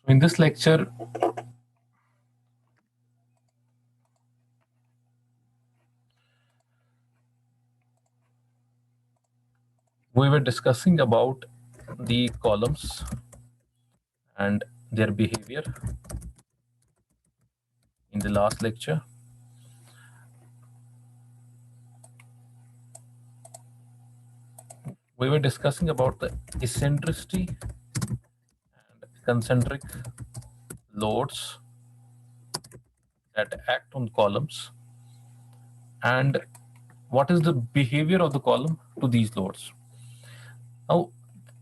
In this lecture, we were discussing about the columns and their behavior in the last lecture. We were discussing about the eccentricity and concentric loads that act on columns and what is the behavior of the column to these loads. Now,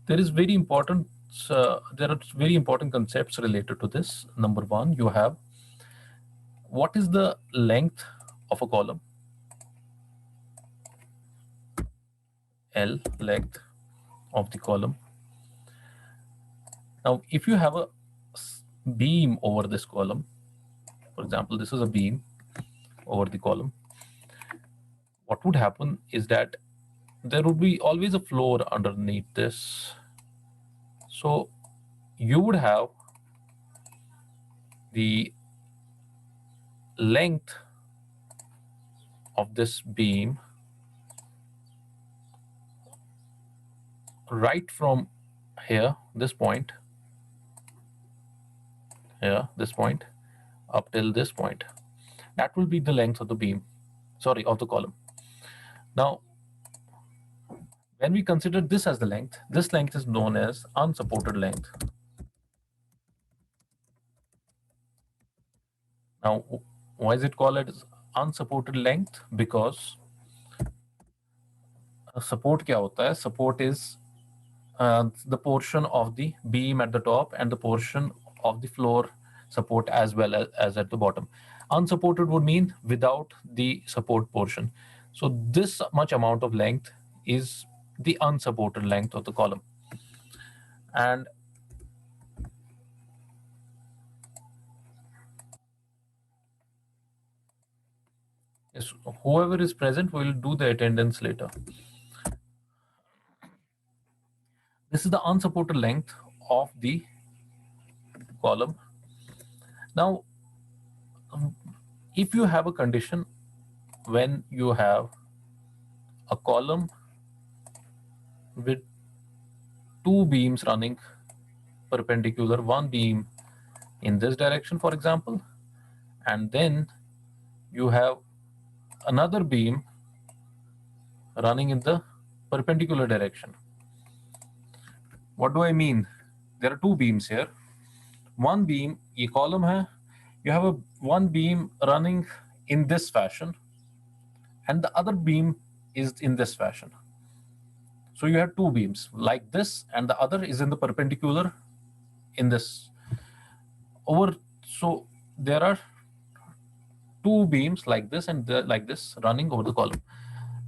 there is very important there are very important concepts related to this. Number one, you have what is the length of a column, L, length of the column. Now, if you have a beam over this column, for example, this is a beam over the column, what would happen is that there would be always a floor underneath this. So you would have the length of this beam right from here, this point, here, this point, up till this point. That will be the length of the beam, sorry, of the column. Now, when we consider this as the length, this length is known as unsupported length. Now, why is it called as unsupported length? Because support क्या होता है? Support is the portion of the beam at the top and the portion of the floor support as well as at the bottom. Unsupported would mean without the support portion. So this much amount of length is the unsupported length of the column. And yes, whoever is present will do the attendance later. This is the unsupported length of the column. Now, if you have a condition when you have a column with two beams running perpendicular, one beam in this direction, for example, and then you have another beam running in the perpendicular direction. What do I mean? There are two beams here. One beam, ये column है, you have one beam running in this fashion, and the other beam is in this fashion. So you have two beams like this, and the other is in the perpendicular in this. So there are two beams like this and like this running over the column.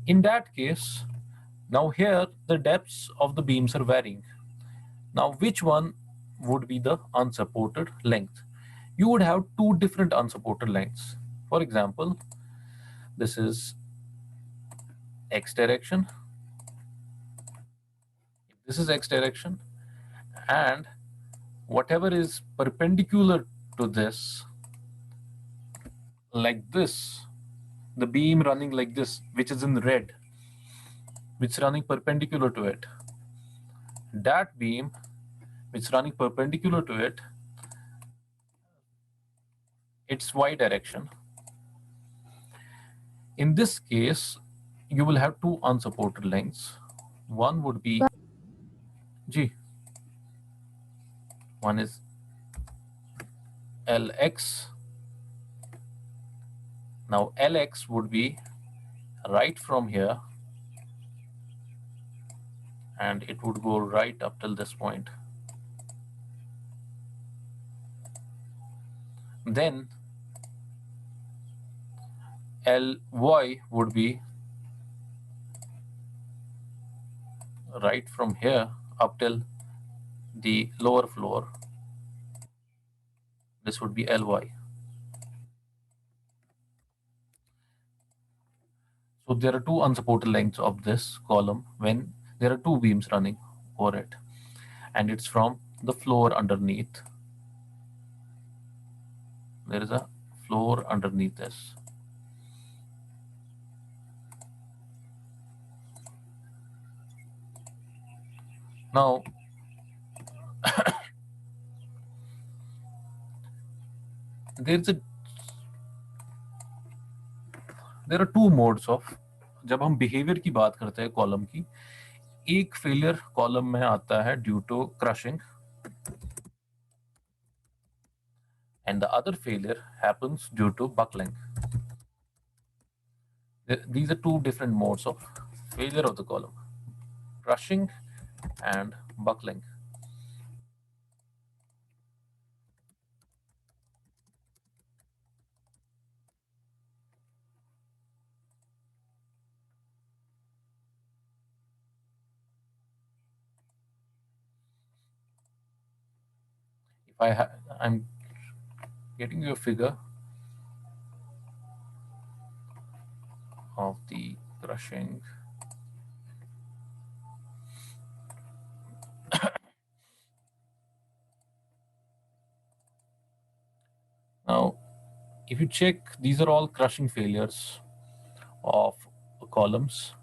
In that case, now here the depths of the beams are varying. Now which one would be the unsupported length? You would have two different unsupported lengths. For example, this is x direction. This is x direction, and whatever is perpendicular to this, like this, the beam running like this, which is in red, which is running perpendicular to it, that beam which is running perpendicular to it, its y direction. In this case, you will have two unsupported lengths. One would be G. One is Lx. Now Lx would be right from here, and it would go right up till this point. Then Ly would be right from here up till the lower floor. This would be Ly. So there are two unsupported lengths of this column when there are two beams running over it, and it's from the floor underneath There is a floor underneath this. Now, there are two modes of, जब हम behavior की बात करते हैं column की, एक failure column में आता है due to crushing, and the other failure happens due to buckling. These are two different modes of failure of the column: crushing and buckling. I'm getting you a figure of the crushing. Now, if you check, these are all crushing failures of columns.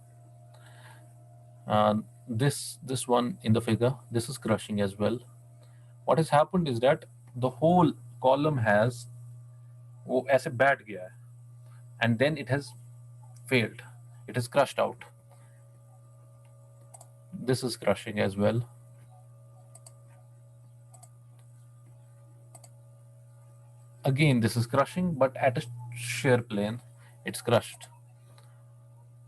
This one in the figure, this is crushing as well. What has happened is that the whole column has वो ऐसे बैठ गया है, and then it has failed. It is crushed out. This is crushing as well. Again, this is crushing, but at a shear plane, it's crushed.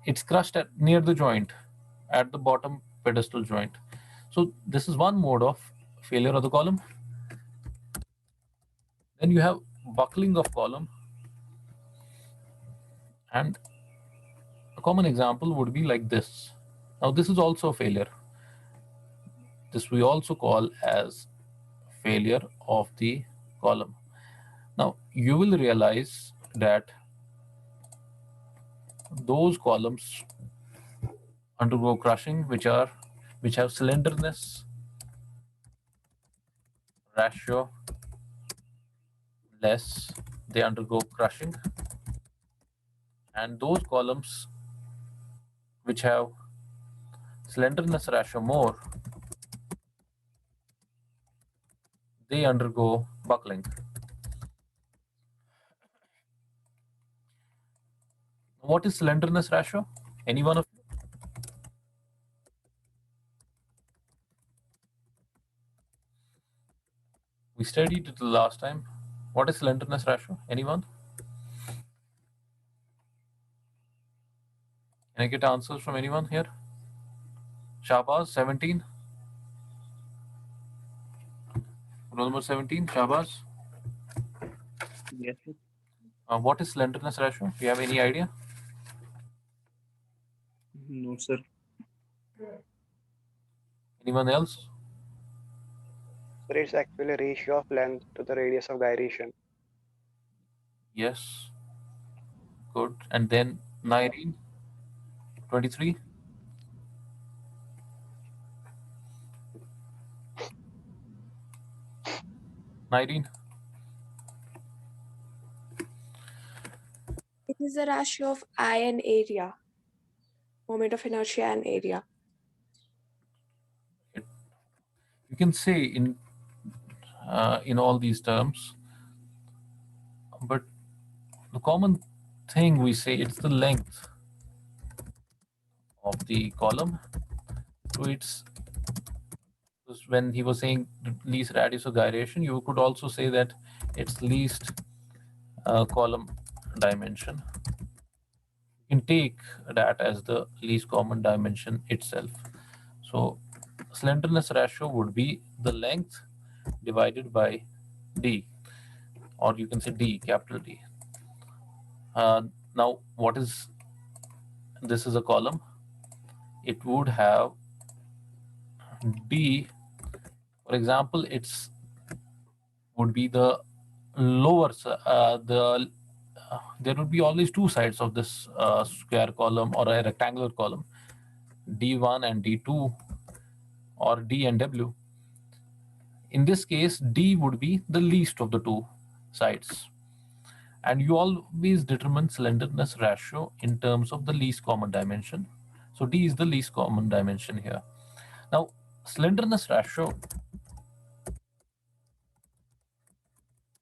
It's crushed at near the joint, at the bottom pedestal joint. So this is one mode of failure of the column. Then you have buckling of column, and a common example would be like this. Now this is also a failure. This we also call as failure of the column. Now you will realize that those columns undergo crushing which have slenderness ratio less, they undergo crushing, and those columns which have slenderness ratio more, they undergo buckling. What is slenderness ratio? Any one of you? We studied it the last time. What is slenderness ratio? Anyone? Can I get answers from anyone here? Shahbaz, 17. Roll number 17, Shahbaz. Yes, sir. What is slenderness ratio? Do you have any idea? No, sir. Anyone else? So it's actually a ratio of length to the radius of gyration. Yes. Good. And then Nyreen, 23. Nyreen. It is the ratio of I and area, moment of inertia and area. You can say in all these terms, but the common thing we say, it's the length of the column. So it's when he was saying least radius of gyration, you could also say that it's least column dimension. You can take that as the least common dimension itself. So slenderness ratio would be the length divided by d, or you can say d, capital D. Now, what is this? Is a column. It would have d. For example, it's would be the lower there would be always two sides of this square column or a rectangular column, d1 and d2, or d and w. In this case, d would be the least of the two sides. And you always determine slenderness ratio in terms of the least common dimension. So D is the least common dimension here. Now, slenderness ratio,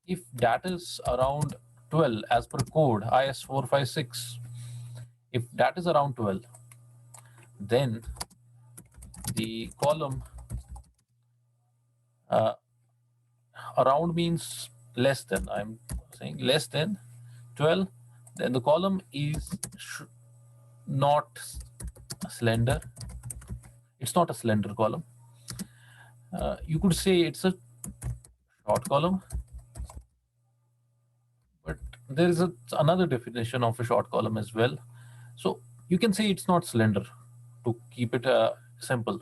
if that is around 12 as per code IS 456, if that is around 12, then the column around means less than, I'm saying less than 12, then the column is not slender. It's not a slender column. You could say it's a short column, but there is another definition of a short column as well. So you can say it's not slender to keep it simple.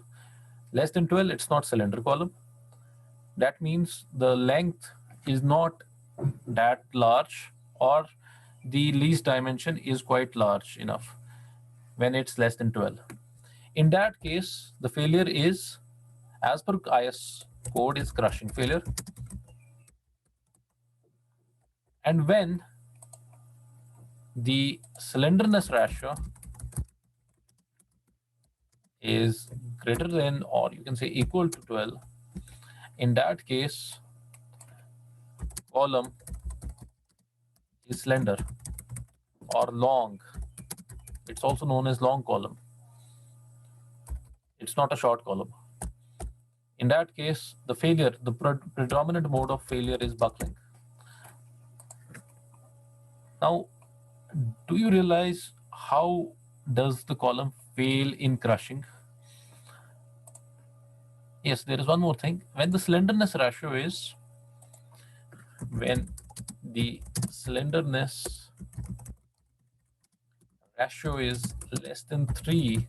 Less than 12, it's not slender column. That means the length is not that large, or the least dimension is quite large enough when it's less than 12. In that case, the failure is, as per IS code, is crushing failure. And when the slenderness ratio is greater than, or you can say equal to 12, in that case, column is slender or long. It's also known as long column. It's not a short column. In that case, the failure, the predominant mode of failure is buckling. Now, do you realize how does the column fail in crushing? Yes, there is one more thing. When the slenderness ratio is, when the slenderness ratio is less than 3,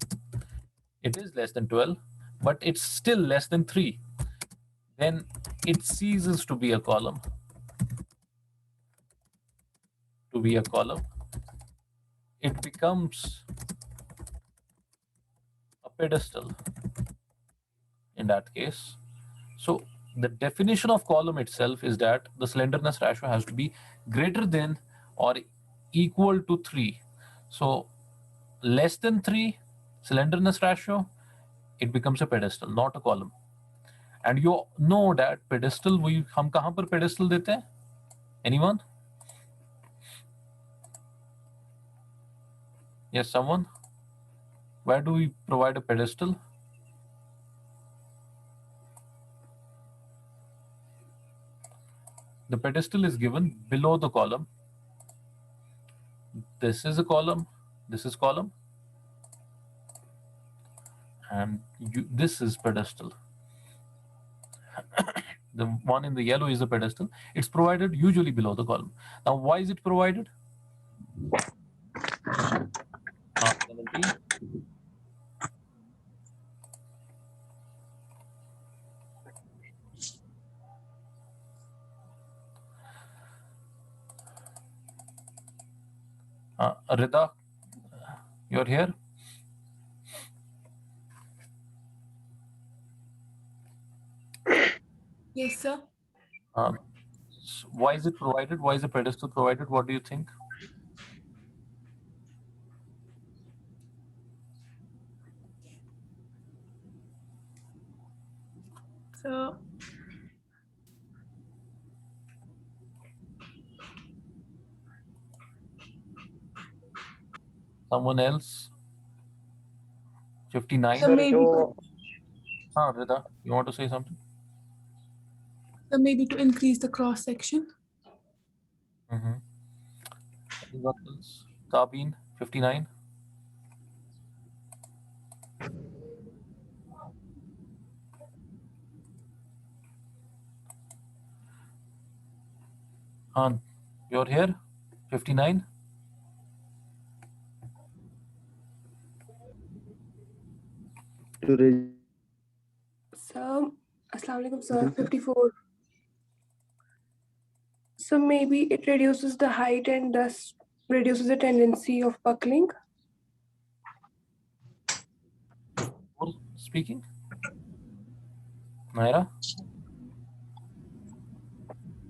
it is less than 12, but it's still less than 3, then it ceases to be a column. It becomes a pedestal in that case. So the definition of column itself is that the slenderness ratio has to be greater than or equal to 3. So less than 3 slenderness ratio, it becomes a pedestal, not a column. And you know that pedestal, हम कहाँ पर pedestal देते हैं? Anyone? Yes, someone? Where do we provide a pedestal? The pedestal is given below the column. This is a column, this is column, and this is pedestal. The one in the yellow is a pedestal. It's provided usually below the column. Now, why is it provided? 17. Rida, you're here? Yes, sir. Why is it provided? Why is the pedestal provided? What do you think? So, Someone else? 59. So Sir, maybe जो Rida, you want to say something? maybe to increase the cross section. Anyone else? Kabin, 59. You're here? 59. Sir, Assalamualaikum, sir. 54. So maybe it reduces the height and thus reduces the tendency of buckling. Who's speaking? Naira?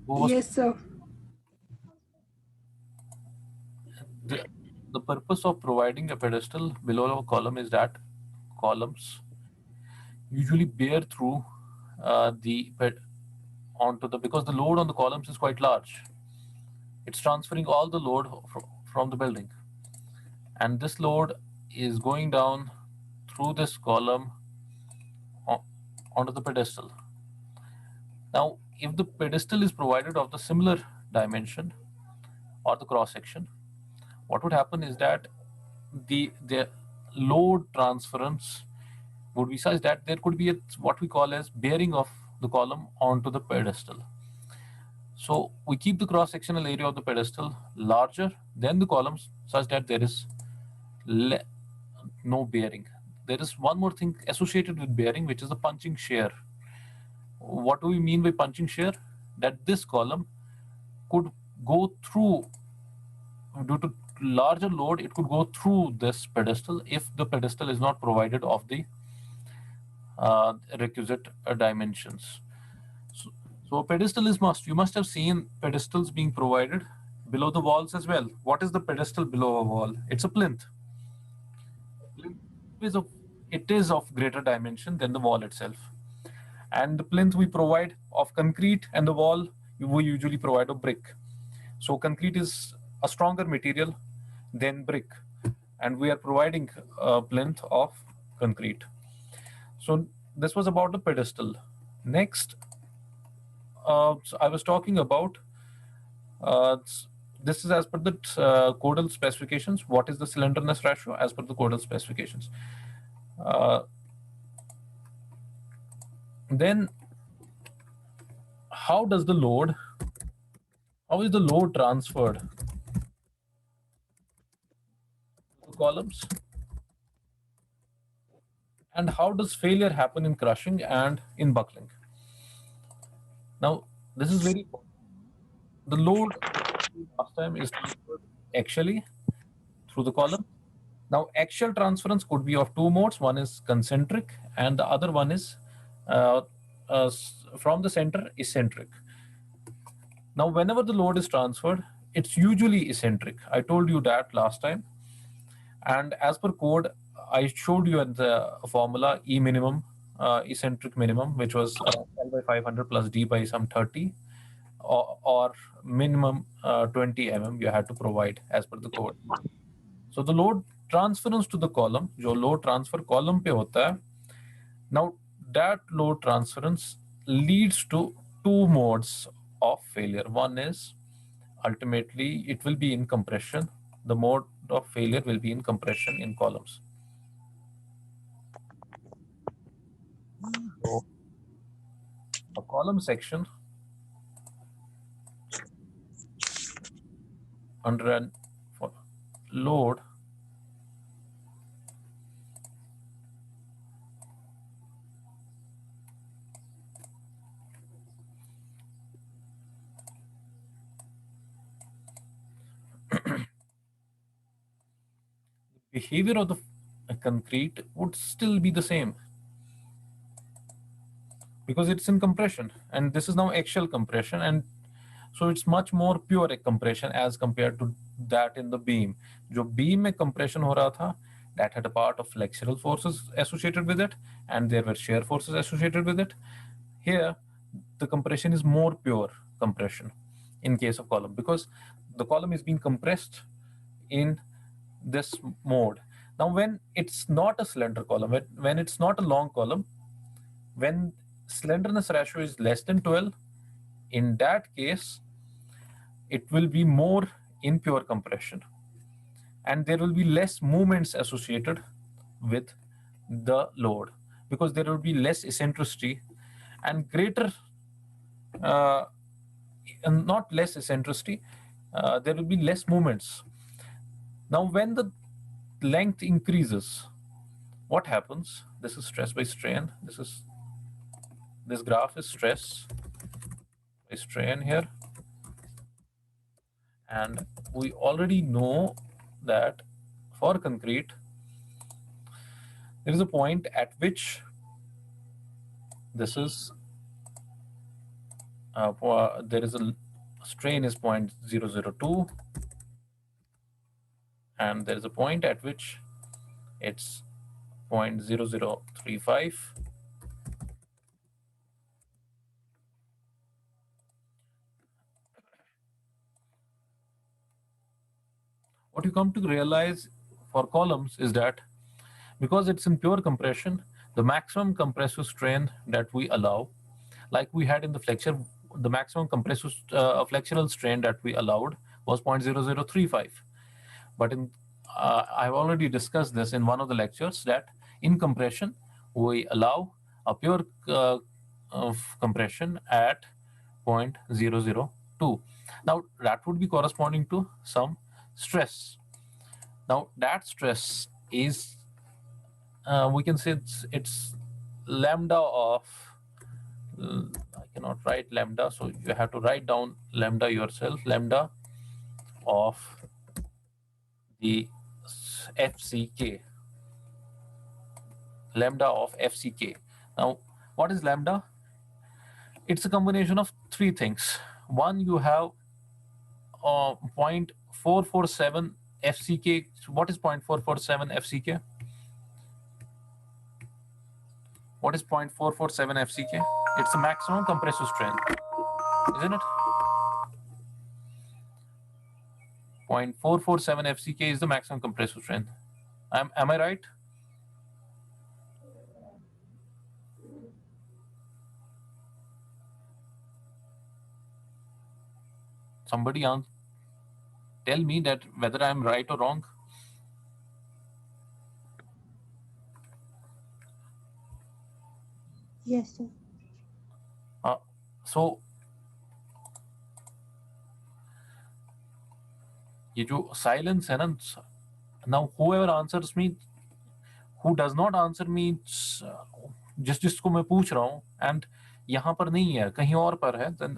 Who was Yes, sir. the purpose of providing a pedestal below a column is that columns usually bear through onto the, because the load on the columns is quite large. It's transferring all the load from the building, and this load is going down through this column onto the pedestal. Now, if the pedestal is provided of the similar dimension or the cross section, what would happen is that the load transference would be such that there could be what we call as bearing of the column onto the pedestal. So we keep the cross-sectional area of the pedestal larger than the columns such that there is no bearing. There is one more thing associated with bearing, which is the punching shear. What do we mean by punching shear? That this column could go through, due to larger load, it could go through this pedestal if the pedestal is not provided of the requisite dimensions. So a pedestal is must. You must have seen pedestals being provided below the walls as well. What is the pedestal below a wall? It's a plinth. It is of greater dimension than the wall itself. And the plinth we provide of concrete, and the wall we usually provide of brick. So concrete is a stronger material than brick, and we are providing a plinth of concrete. So this was about the pedestal. Next, so I was talking about this is as per the codal specifications. What is the slenderness ratio as per the codal specifications? Then how is the load transferred to columns? And how does failure happen in crushing and in buckling? Now, this is very important. The load last time is transferred axially through the column. Now, axial transference could be of two modes. One is concentric, and the other one is from the center, eccentric. Now, whenever the load is transferred, it's usually eccentric. I told you that last time. And as per code, I showed you at the formula E minimum, eccentric minimum, which was L by 500 plus D by some 30, or minimum 20 mm you had to provide as per the code. So the load transference to the column, जो load transfer column पे होता है, now that load transference leads to two modes of failure. One is ultimately it will be in compression. The mode of failure will be in compression in columns. So a column section under a load behavior of the concrete would still be the same because it's in compression, and this is now axial compression, and so it's much more pure compression as compared to that in the beam. जो beam में compression हो रहा था, that had a part of flexural forces associated with it, and there were shear forces associated with it. Here, the compression is more pure compression in case of column, because the column is being compressed in this mode. Now, when it's not a slender column, when it's not a long column, when slenderness ratio is less than 12, in that case, it will be more in pure compression, and there will be less movements associated with the load because there will be less eccentricity and greater, not less eccentricity, there will be less movements. Now, when the length increases, what happens? This is stress by strain. This graph is stress by strain here. And we already know that for concrete, there is a point at which this is, there is a strain is 0.002, and there is a point at which it's 0.0035. What you come to realize for columns is that because it's in pure compression, the maximum compressive strain that we allow, like we had in the flexure, the maximum compressive flexural strain that we allowed was 0.0035. But I've already discussed this in one of the lectures that in compression, we allow a pure compression at 0.002. Now that would be corresponding to some stress. Now that stress is, we can say it's lambda of, I cannot write lambda, so you have to write down lambda yourself, lambda of the FCK, lambda of FCK. Now, what is lambda? It's a combination of three things. One, you have 0.447 FCK. What is 0.447 FCK? What is 0.447 FCK? It's the maximum compressive strength, isn't it? 0.447 FCK is the maximum compressive strength. Am I right? Somebody tell me that whether I'm right or wrong. Yes, sir. So ये जो silence है ना, now whoever answers me, who does not answer me, जिसको मैं पूछ रहा हूँ and यहाँ पर नहीं है, कहीं और पर है, then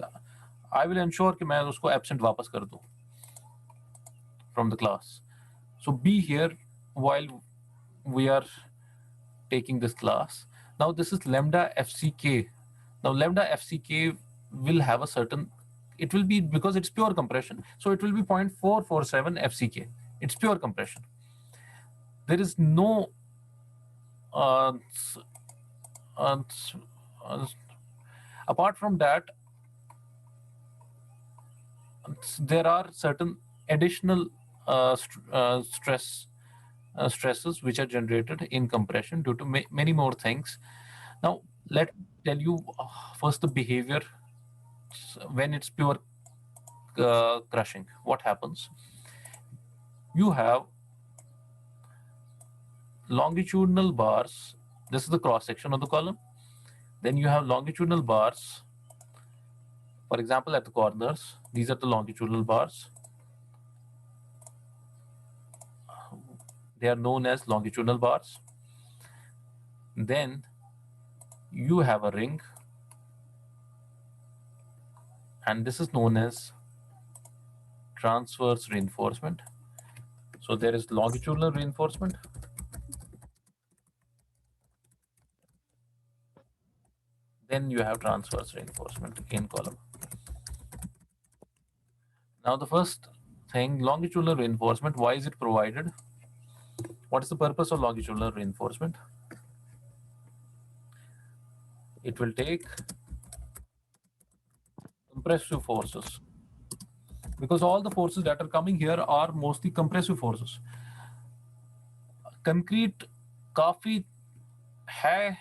I will ensure कि मैं उसको absent वापस कर दूँ from the class. So be here while we are taking this class. Now this is lambda FCK. Now lambda FCK will have a certain, it will be, because it's pure compression, so it will be 0.447 FCK. It's pure compression. There is no apart from that, there are certain additional stresses which are generated in compression due to many more things. Now, let me tell you first the behavior when it's pure crushing. What happens? You have longitudinal bars. This is the cross section of the column. Then you have longitudinal bars. For example, at the corners, these are the longitudinal bars. They are known as longitudinal bars. Then you have a ring, and this is known as transverse reinforcement. So there is longitudinal reinforcement. Then you have transverse reinforcement in column. Now the first thing, longitudinal reinforcement, why is it provided? What is the purpose of longitudinal reinforcement? It will take compressive forces, because all the forces that are coming here are mostly compressive forces. Concrete काफी है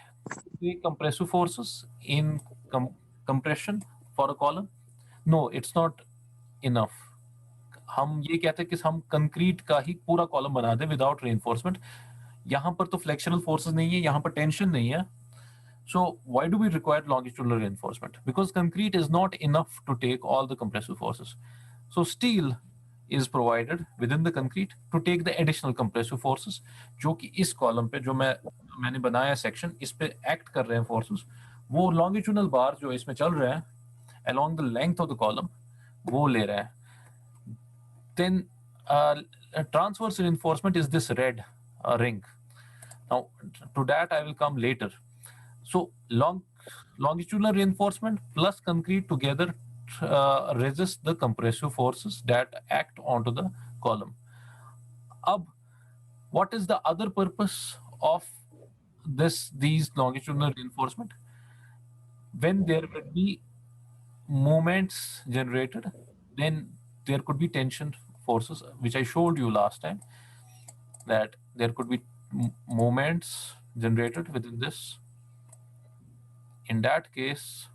compressive forces in compression for a column. No, it's not enough. हम ये कहते हैं कि हम concrete का ही पूरा कॉलम बना दें विदाउट रेनफोर्समेंट. यहाँ पर तो फ्लेक्शनल फोर्सेस नहीं है, यहाँ पर टेंशन नहीं है. So why do we require longitudinal reinforcement? Because concrete is not enough to take all the compressive forces. So steel is provided within the concrete to take the additional compressive forces, जो कि इस column पे जो मैंने बनाया section, इस पे act कर रहे हैं फोर्सेस. वो longitudinal बार जो इसमें चल रहे हैं along the length of the column, वो ले रहे हैं. Then transverse reinforcement is this red ring. Now to that I will come later. So longitudinal reinforcement plus concrete together resist the compressive forces that act onto the column. अब what is the other purpose of these longitudinal reinforcement? When there will be moments generated, then there could be tension forces, which I showed you last time, that there could be moments generated within this. In that case,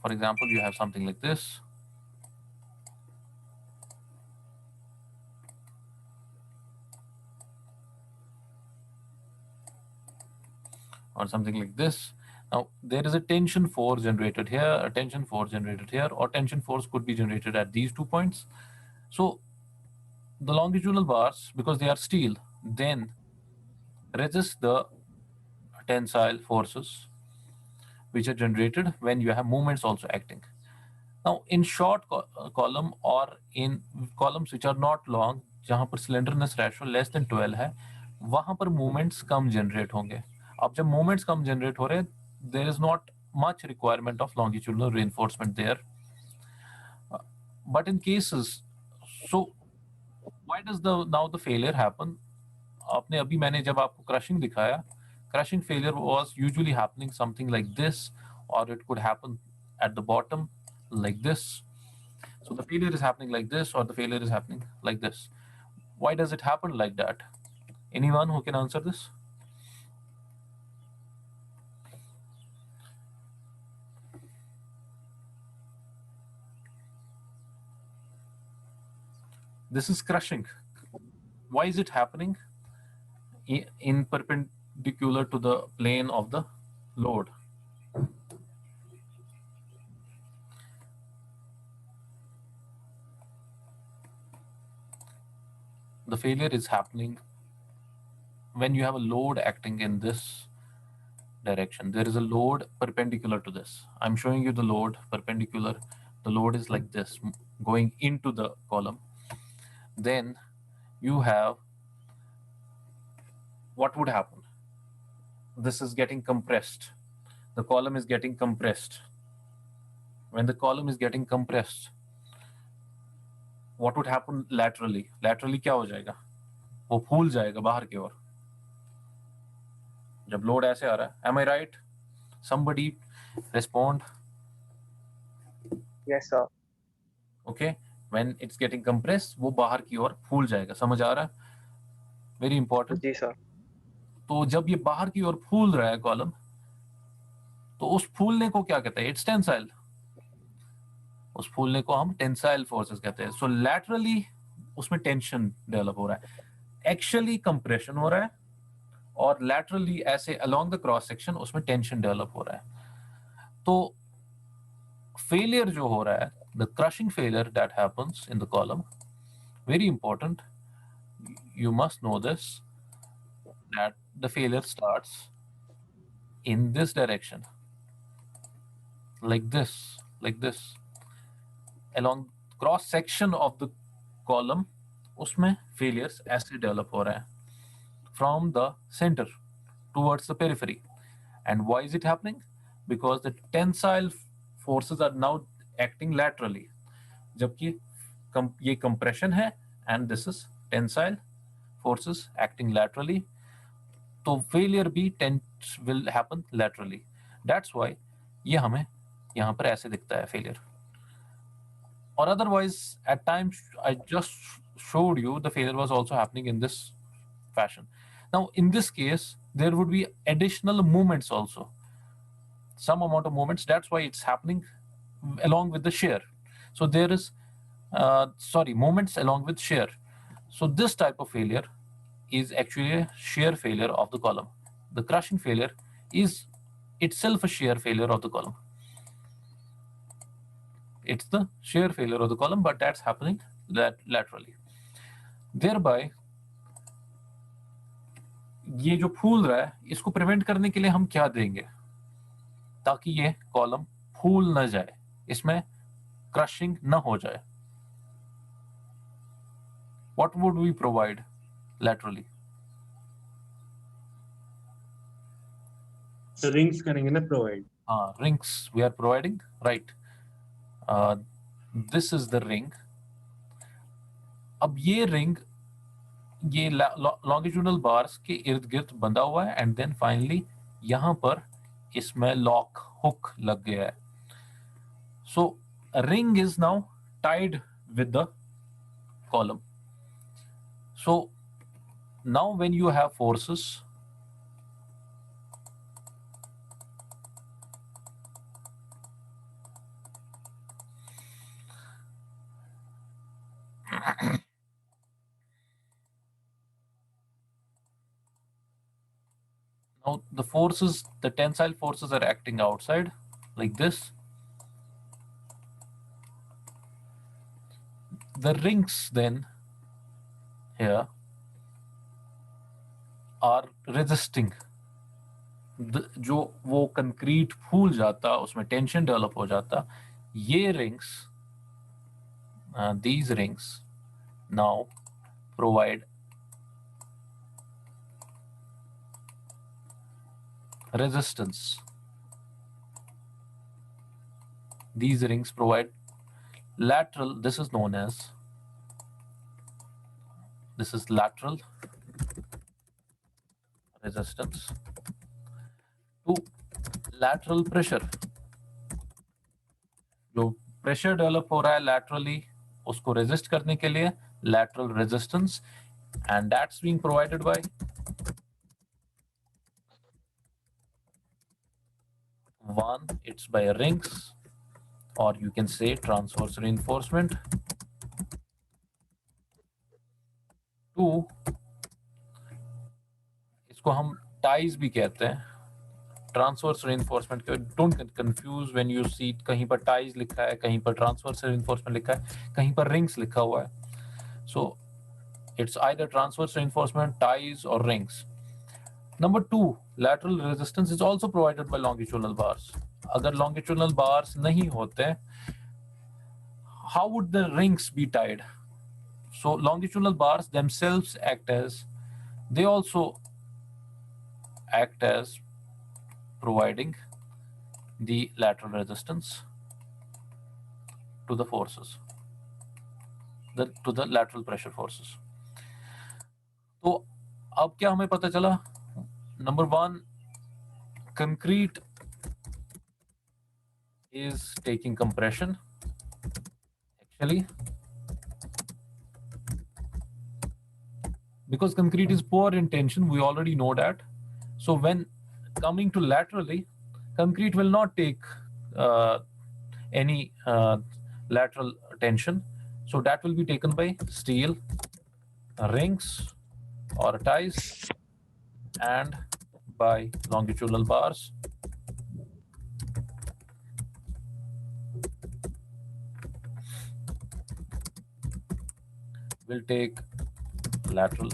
for example, you have something like this. Or something like this. Now, there is a tension force generated here, a tension force generated here, or tension force could be generated at these 2 points. So, the longitudinal bars, because they are steel, then resist the tensile forces which are generated when you have movements also acting. Now, in short column or in columns which are not long, जहाँ पर slenderness ratio less than 12 है, वहाँ पर movements कम generate होंगे. अब जब movements कम generate हो रहे, there is not much requirement of longitudinal reinforcement there. But in cases, so why does now the failure happen? आपने अभी मैंने जब आपको crushing दिखाया, crushing failure was usually happening something like this, or it could happen at the bottom like this. So the failure is happening like this, or the failure is happening like this. Why does it happen like that? Anyone who can answer this? This is crushing. Why is it happening in perpendicular to the plane of the load? The failure is happening when you have a load acting in this direction. There is a load perpendicular to this. I'm showing you the load perpendicular. The load is like this, going into the column. Then you have, what would happen? This is getting compressed. The column is getting compressed. When the column is getting compressed, what would happen laterally? Laterally क्या हो जाएगा? वो फूल जाएगा बाहर की ओर. जब load ऐसे आ रहा है, am I right? Somebody respond. Yes, sir. Okay, when it's getting compressed, वो बाहर की ओर फूल जाएगा. समझ आ रहा है? Very important. जी sir. तो जब ये बाहर की ओर फूल रहा है कॉलम, तो उस फूलने को क्या कहते हैं? It's tensile. उस फूलने को हम टेंसाइल फोर्सेस कहते हैं. सो लैटरली उसमें टेंशन डेवलप हो रहा है. एक्चुअली कंप्रेशन हो रहा है, और लैटरली ऐसे अलोंग द क्रॉस सेक्शन उसमें टेंशन डेवलप हो रहा है. तो फेलियर जो हो रहा है, the crushing failure that happens in the column, very important, you must know this, that the failure starts in this direction, like this, along cross section of the column. उसमें failures ऐसे develop हो रहे हैं from the center towards the periphery. And why is it happening? Because the tensile forces are now acting laterally. जबकि ये compression है and this is tensile forces acting laterally. तो failure भी will happen laterally. That's why ये हमें यहाँ पर ऐसे दिखता है failure. Or otherwise, at times I just showed you the failure was also happening in this fashion. Now in this case, there would be additional movements also. Some amount of movements, that's why it's happening along with the shear. So there is, moments along with shear. So this type of failure is actually a shear failure of the column. The crushing failure is itself a shear failure of the column. It's the shear failure of the column, but that's happening laterally. Thereby, ये जो फूल रहा है, इसको prevent करने के लिए हम क्या देंगे ताकि ये कॉलम फूल न जाए, इसमें क्रशिंग न हो जाए? What would we provide laterally? So rings करेंगे ना provide. Rings we are providing, right? This is the ring. अब ये ring ये लॉन्गिट्यूडनल बार्स के इर्द गिर्द बंधा हुआ है एंड देन फाइनली यहाँ पर इसमें लॉक हुक लग गया है. So a ring is now tied with the column. So now when you have forces, now the forces, the tensile forces are acting outside like this. The rings then here are resisting. जो वो concrete फूल जाता, उसमें tension develop हो जाता, ये rings, these rings now provide resistance. These rings provide lateral, this is known as, this is lateral resistance to lateral pressure. जो pressure develop हो रहा है laterally, उसको resist करने के लिए lateral resistance, and that's being provided by one, it's by rings, or you can say transverse reinforcement. Two, इसको हम ties भी कहते हैं. ट्रांसवर्स रेनफोर्समेंट के, don't confuse when you see कहीं पर टाइज लिखा है, कहीं पर ट्रांसवर्स रेनफोर्समेंट लिखा है, कहीं पर रिंग्स लिखा हुआ है. So it's either transverse reinforcement, ties और rings. Number 2, lateral resistance is also provided by longitudinal bars. अगर लॉन्गिट्यूडनल बार्स नहीं होते, how would the rings be tied? So longitudinal bars themselves act as, they also act as providing the lateral resistance to the forces, to the lateral pressure forces. तो अब क्या हमें पता चला? Number 1, concrete is taking compression. Actually, because concrete is poor in tension, we already know that. So when coming to laterally, concrete will not take any lateral tension. So that will be taken by steel, rings or ties, and by longitudinal bars. Will take lateral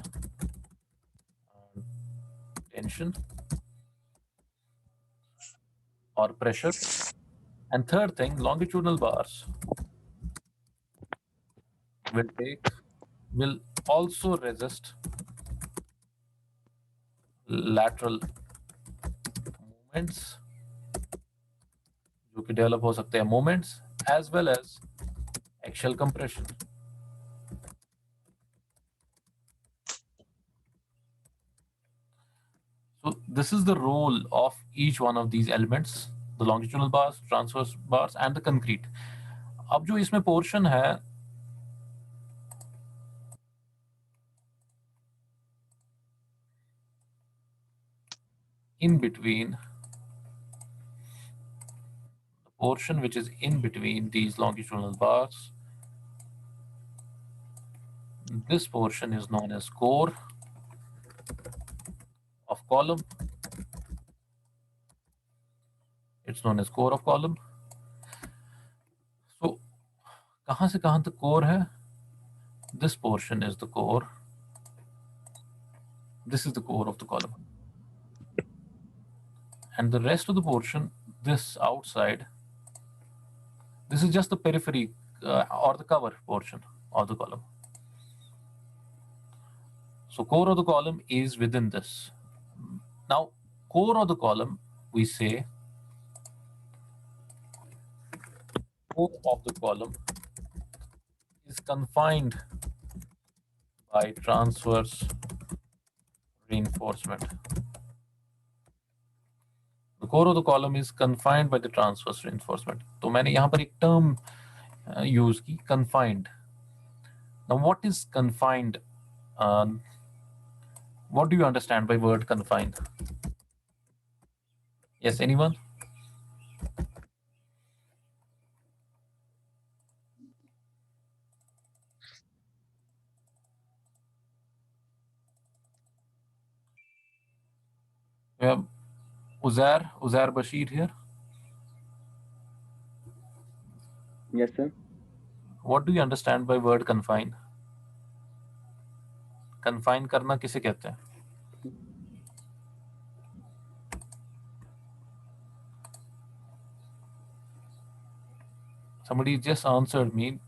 tension or pressure. And third thing, longitudinal bars will also resist lateral movements, जो कि develop हो सकते हैं movements, as well as axial compression. So this is the role of each one of these elements, the longitudinal bars, transverse bars, and the concrete. अब जो इसमें portion है, in between, the portion which is in between these longitudinal bars, this portion is known as core of column. It's known as core of column. So कहाँ से कहाँ तक core है? This portion is the core. This is the core of the column. And the rest of the portion, this outside, this is just the periphery or the cover portion of the column. So core of the column is within this. Now, core of the column, we say core of the column is confined by transverse reinforcement. The core of the column is confined by the transverse reinforcement. तो मैंने यहाँ पर एक term use की, confined. Now what is confined? What do you understand by word confined? Yes, anyone? We have Uzair Bashir here. Yes, sir. What do you understand by word confine? Confine करना किसे कहते हैं? Somebody just answered me.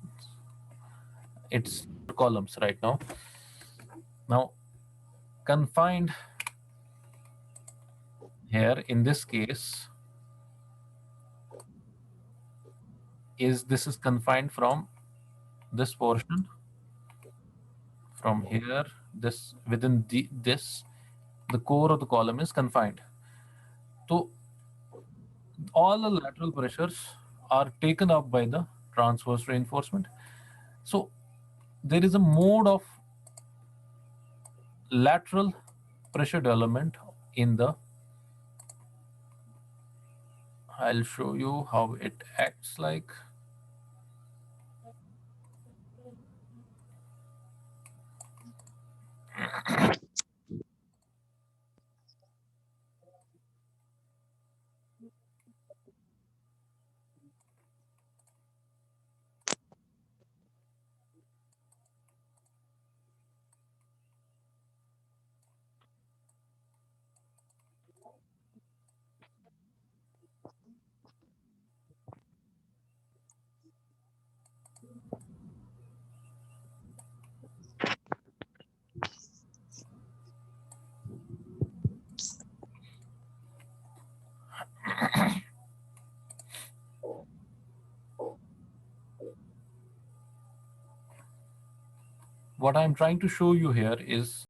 It's columns right now. Now, confined here in this case is confined from this portion, from here, this within this, the core of the column is confined. So all the lateral pressures are taken up by the transverse reinforcement. So there is a mode of lateral pressure development in the, I'll show you how it acts like. What I'm trying to show you here is